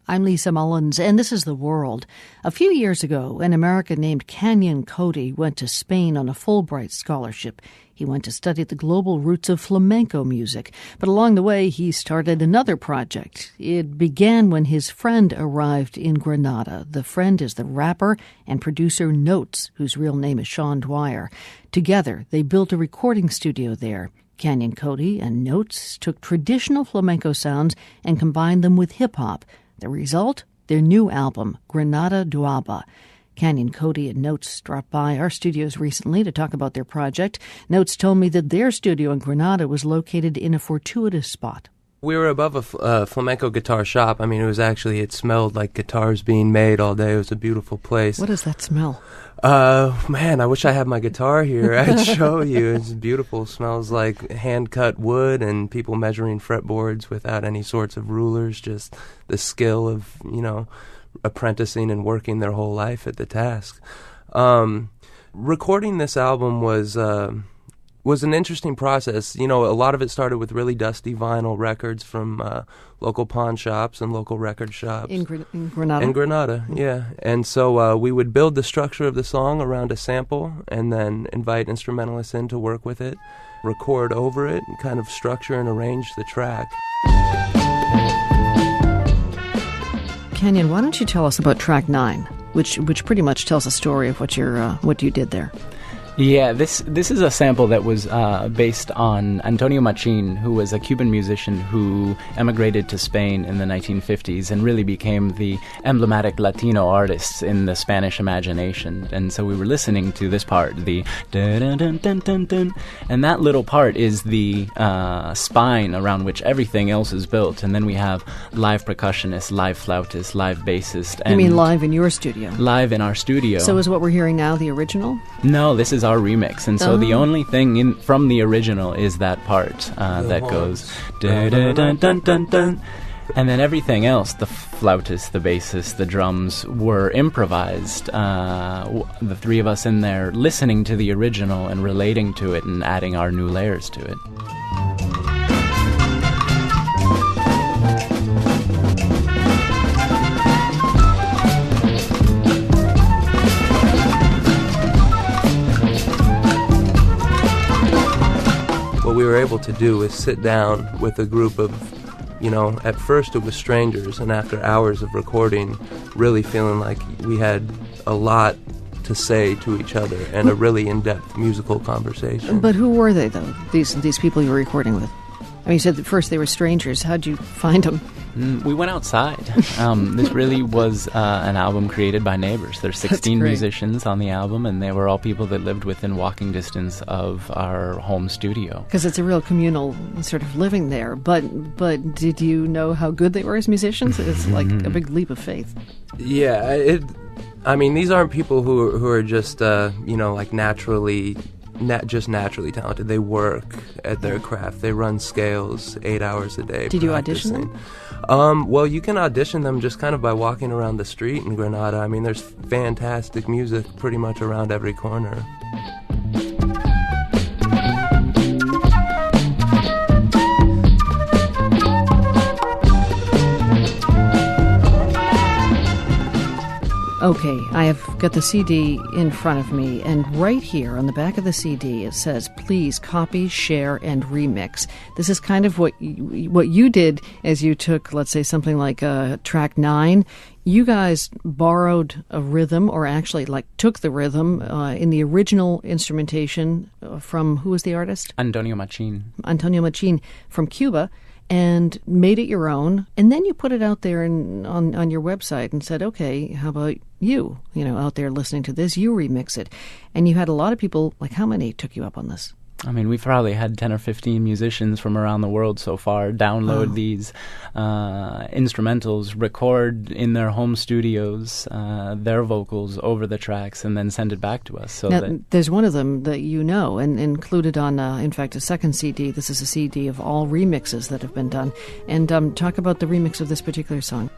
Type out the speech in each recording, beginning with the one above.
I'm Lisa Mullins, and this is The World. A few years ago, an American named Canyon Cody went to Spain on a Fulbright scholarship. He went to study the global roots of flamenco music, but along the way he started another project. It began when his friend arrived in Granada. The friend is the rapper and producer Notes, whose real name is Sean Dwyer. Together, they built a recording studio there. Canyon Cody and Notes took traditional flamenco sounds and combined them with hip-hop. The result? Their new album, Granada Doaba. Canyon Cody and Notes dropped by our studios recently to talk about their project. Notes told me that their studio in Granada was located in a fortuitous spot. We were above a flamenco guitar shop. I mean, it smelled like guitars being made all day. It was a beautiful place. What does that smell? Man, I wish I had my guitar here. I'd show you. It's beautiful. It smells like hand-cut wood and people measuring fretboards without any sorts of rulers, just the skill of, apprenticing and working their whole life at the task. Recording this album was an interesting process. A lot of it started with really dusty vinyl records from local pawn shops and local record shops. In Granada? In Granada, yeah. And so we would build the structure of the song around a sample and then invite instrumentalists in to work with it, record over it, and kind of structure and arrange the track. Canyon, why don't you tell us about track 9, which pretty much tells the story of what you did there. Yeah, this is a sample that was based on Antonio Machín, who was a Cuban musician who emigrated to Spain in the 1950s and really became the emblematic Latino artist in the Spanish imagination. And so we were listening to this part, the dun-dun-dun-dun-dun-dun, and that little part is the spine around which everything else is built. And then we have live percussionists, live flautists, live bassist. You mean live in your studio? Live in our studio. So is what we're hearing now the original? No, this is our remix, and so the only thing from the original is that part that goes dun dun dun dun dun dun, and then everything else, the flautist, the bassist, the drums, were improvised. The three of us in there listening to the original and relating to it and adding our new layers to it. What we were able to do is sit down with a group of, at first it was strangers, and after hours of recording, really feeling like we had a lot to say to each other and a really in-depth musical conversation. But who were they, though, these people you were recording with? I mean, you said that first they were strangers. How'd you find them? We went outside. This really was an album created by neighbors. There's 16 musicians on the album, and they were all people that lived within walking distance of our home studio. Because it's a real communal sort of living there. But did you know how good they were as musicians? It's like a big leap of faith. Yeah, these aren't people who are just, naturally talented. They work at their craft. They run scales 8 hours a day. Did you audition them? Well, you can audition them just kind of by walking around the street in Granada. I mean, there's fantastic music pretty much around every corner. Okay, I have got the CD in front of me, and right here on the back of the CD it says, please copy, share, and remix. This is kind of what you did as you took, let's say, something like track 9. You guys borrowed a rhythm, or actually took the rhythm in the original instrumentation from, who was the artist? Antonio Machín from Cuba, and made it your own, and then you put it out there on your website and said, okay, how about you, out there listening to this, you remix it. And you had a lot of people, how many took you up on this? I mean, we've probably had 10 or 15 musicians from around the world so far download these instrumentals, record in their home studios their vocals over the tracks, and then send it back to us. So now, there's one of them that and included on, in fact, a second CD. This is a CD of all remixes that have been done. And talk about the remix of this particular song.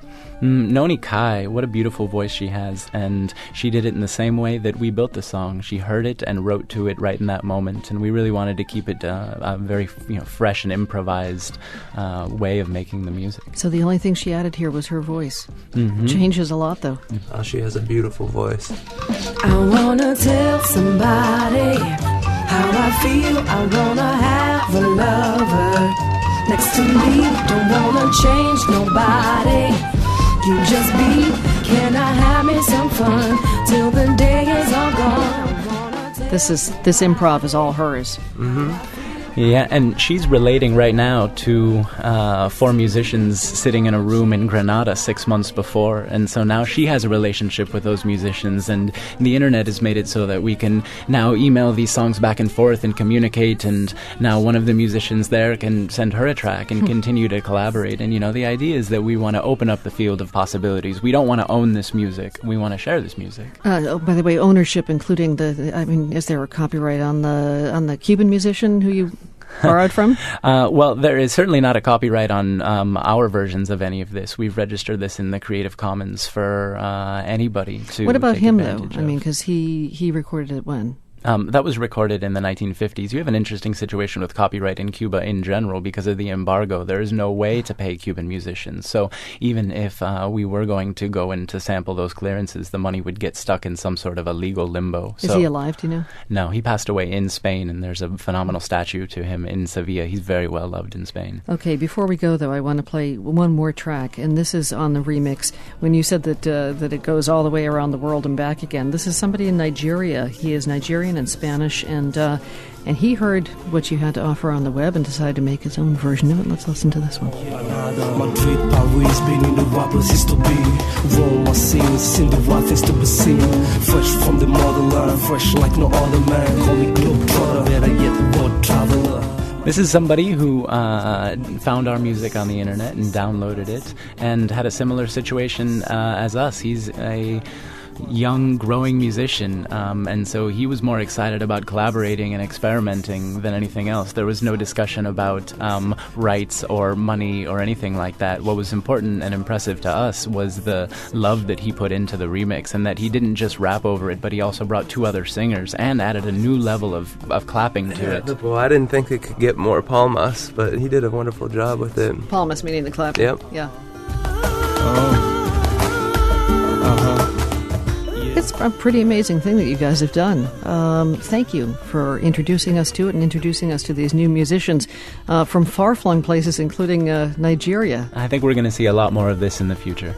Noni Kai, what a beautiful voice she has, and she did it in the same way that we built the song. She heard it and wrote to it right in that moment, and we really wanted to keep it a very fresh and improvised way of making the music. So the only thing she added here was her voice. Mm-hmm. Changes a lot, though. Oh, she has a beautiful voice. I wanna tell somebody how I feel. I wanna have a lover next to me. Don't wanna change nobody. You just be. Can I have me some fun till the day is all gone? This improv is all hers. Mm-hmm. Yeah, and she's relating right now to 4 musicians sitting in a room in Granada 6 months before, and so now she has a relationship with those musicians, and the internet has made it so that we can now email these songs back and forth and communicate, and now one of the musicians there can send her a track and continue to collaborate. And the idea is that we want to open up the field of possibilities. We don't want to own this music. We want to share this music. By the way, ownership, including is there a copyright on the Cuban musician who you borrowed from? Well, there is certainly not a copyright on our versions of any of this. We've registered this in the Creative Commons for anybody to. What about take him, though? advantage I of. mean, because he recorded it when? That was recorded in the 1950s. You have an interesting situation with copyright in Cuba in general because of the embargo. There is no way to pay Cuban musicians. So even if we were going to go in to sample those clearances, the money would get stuck in some sort of a legal limbo. Is he alive, do you know? No, he passed away in Spain, and there's a phenomenal statue to him in Sevilla. He's very well loved in Spain. Okay, before we go, though, I want to play one more track, and this is on the remix. When you said that it goes all the way around the world and back again, this is somebody in Nigeria. He is Nigerian and Spanish, and he heard what you had to offer on the web and decided to make his own version of it. Let's listen to this one. Madrid, Paris, Benin, the rappers used to be. Rome, scenes, in the things to be seen. Fresh from the motherland, fresh like no other man. Call me Globetrotter, better yet, world traveler. This is somebody who found our music on the internet and downloaded it and had a similar situation as us. He's a young, growing musician, and so he was more excited about collaborating and experimenting than anything else. There was no discussion about rights or money or anything like that. What was important and impressive to us was the love that he put into the remix, and that he didn't just rap over it, but he also brought 2 other singers and added a new level of clapping to it. Well, I didn't think it could get more palmas, but he did a wonderful job with it. Palmas meaning the clapping. Yep. Yeah. It's a pretty amazing thing that you guys have done. Thank you for introducing us to it and introducing us to these new musicians from far-flung places, including Nigeria. I think we're going to see a lot more of this in the future.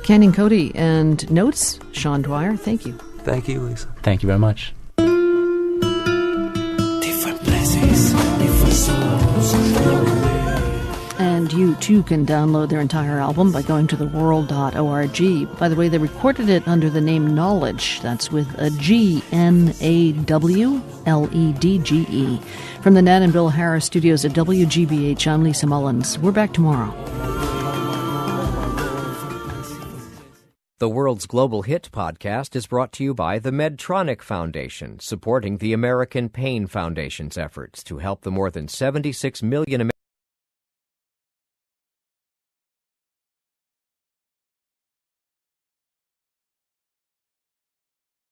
Canyon Cody and notes, Sean Dwyer, thank you. Thank you, Lisa. Thank you very much. Different places, different souls. And you, too, can download their entire album by going to theworld.org. By the way, they recorded it under the name Knowledge. That's with a G, N-A-W-L-E-D-G-E. From the Nat and Bill Harris studios at WGBH, I'm Lisa Mullins. We're back tomorrow. The World's Global Hit podcast is brought to you by the Medtronic Foundation, supporting the American Pain Foundation's efforts to help the more than 76 million Americans